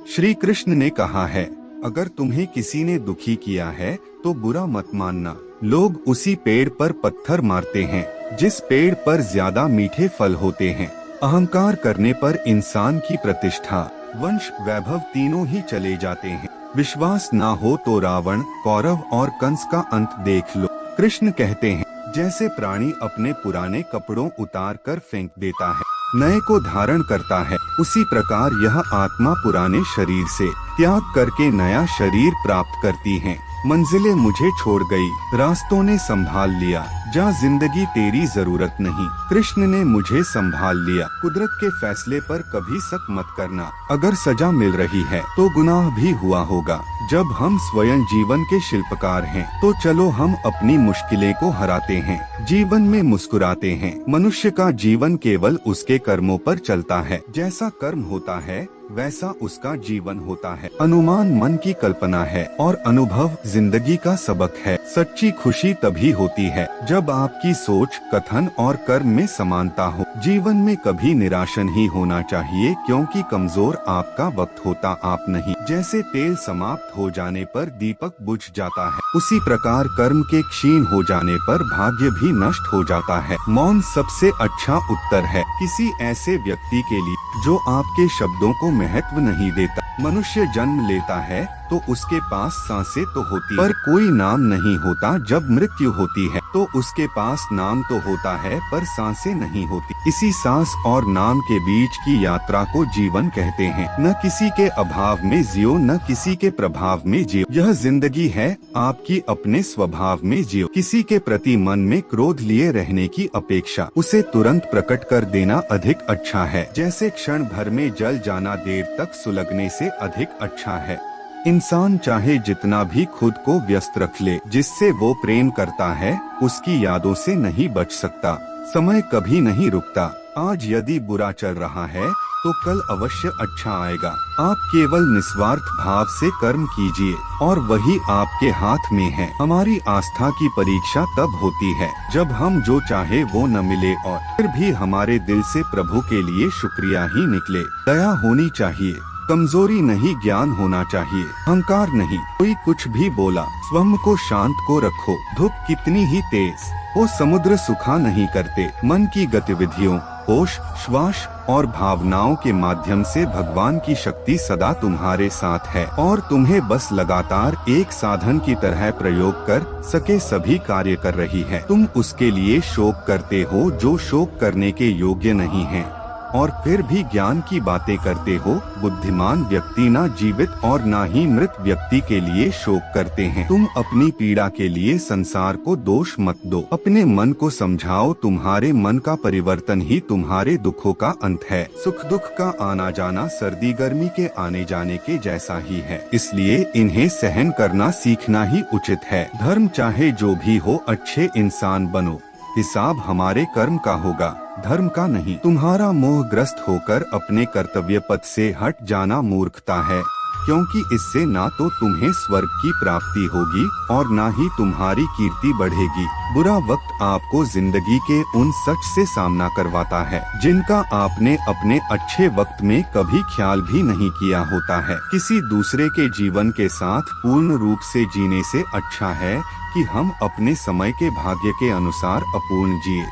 श्री कृष्ण ने कहा है, अगर तुम्हें किसी ने दुखी किया है तो बुरा मत मानना। लोग उसी पेड़ पर पत्थर मारते हैं जिस पेड़ पर ज्यादा मीठे फल होते हैं। अहंकार करने पर इंसान की प्रतिष्ठा, वंश, वैभव तीनों ही चले जाते हैं। विश्वास ना हो तो रावण, कौरव और कंस का अंत देख लो। कृष्ण कहते हैं, जैसे प्राणी अपने पुराने कपड़ों उतार कर फेंक देता है, नए को धारण करता है, उसी प्रकार यह आत्मा पुराने शरीर से त्याग करके नया शरीर प्राप्त करती है। मंजिलें मुझे छोड़ गई, रास्तों ने संभाल लिया, जा जिंदगी तेरी जरूरत नहीं। कृष्ण ने मुझे संभाल लिया। कुदरत के फैसले पर कभी शक मत करना। अगर सजा मिल रही है तो गुनाह भी हुआ होगा। जब हम स्वयं जीवन के शिल्पकार हैं, तो चलो हम अपनी मुश्किलें को हराते हैं, जीवन में मुस्कुराते हैं। मनुष्य का जीवन केवल उसके कर्मों पर चलता है। जैसा कर्म होता है वैसा उसका जीवन होता है। अनुमान मन की कल्पना है और अनुभव जिंदगी का सबक है। सच्ची खुशी तभी होती है जब आपकी सोच, कथन और कर्म में समानता हो। जीवन में कभी निराश नहीं होना चाहिए, क्योंकि कमजोर आपका वक्त होता आप नहीं। जैसे तेल समाप्त हो जाने पर दीपक बुझ जाता है, उसी प्रकार कर्म के क्षीण हो जाने पर भाग्य भी नष्ट हो जाता है। मौन सबसे अच्छा उत्तर है किसी ऐसे व्यक्ति के लिए जो आपके शब्दों को महत्व नहीं देता। मनुष्य जन्म लेता है तो उसके पास सांसें तो होती पर कोई नाम नहीं होता। जब मृत्यु होती है तो उसके पास नाम तो होता है पर सांसें नहीं होती। इसी सांस और नाम के बीच की यात्रा को जीवन कहते हैं। न किसी के अभाव में जियो, न किसी के प्रभाव में जियो। यह जिंदगी है, आपकी अपने स्वभाव में जियो। किसी के प्रति मन में क्रोध लिए रहने की अपेक्षा उसे तुरंत प्रकट कर देना अधिक अच्छा है। जैसे क्षण भर में जल जाना देर तक सुलगने से अधिक अच्छा है। इंसान चाहे जितना भी खुद को व्यस्त रख ले, जिससे वो प्रेम करता है उसकी यादों से नहीं बच सकता। समय कभी नहीं रुकता। आज यदि बुरा चल रहा है तो कल अवश्य अच्छा आएगा। आप केवल निस्वार्थ भाव से कर्म कीजिए और वही आपके हाथ में है। हमारी आस्था की परीक्षा तब होती है जब हम जो चाहे वो न मिले और फिर भी हमारे दिल से प्रभु के लिए शुक्रिया ही निकले। दया होनी चाहिए, कमजोरी नहीं, ज्ञान होना चाहिए, अहंकार नहीं। कोई कुछ भी बोला, स्वयं को शांत को रखो। धूप कितनी ही तेज हो, समुद्र सुखा नहीं करते। मन की गतिविधियों, होश, श्वास और भावनाओं के माध्यम से भगवान की शक्ति सदा तुम्हारे साथ है और तुम्हें बस लगातार एक साधन की तरह प्रयोग कर सके सभी कार्य कर रही है। तुम उसके लिए शोक करते हो जो शोक करने के योग्य नहीं है और फिर भी ज्ञान की बातें करते हो। बुद्धिमान व्यक्ति ना जीवित और ना ही मृत व्यक्ति के लिए शोक करते हैं। तुम अपनी पीड़ा के लिए संसार को दोष मत दो, अपने मन को समझाओ। तुम्हारे मन का परिवर्तन ही तुम्हारे दुखों का अंत है। सुख दुख का आना जाना सर्दी गर्मी के आने जाने के जैसा ही है, इसलिए इन्हें सहन करना सीखना ही उचित है। धर्म चाहे जो भी हो, अच्छे इंसान बनो। हिसाब हमारे कर्म का होगा, धर्म का नहीं। तुम्हारा मोहग्रस्त होकर अपने कर्तव्य पथ से हट जाना मूर्खता है, क्योंकि इससे ना तो तुम्हें स्वर्ग की प्राप्ति होगी और ना ही तुम्हारी कीर्ति बढ़ेगी। बुरा वक्त आपको जिंदगी के उन सच से सामना करवाता है जिनका आपने अपने अच्छे वक्त में कभी ख्याल भी नहीं किया होता है। किसी दूसरे के जीवन के साथ पूर्ण रूप से जीने से अच्छा है कि हम अपने समय के भाग्य के अनुसार अपूर्ण जिए।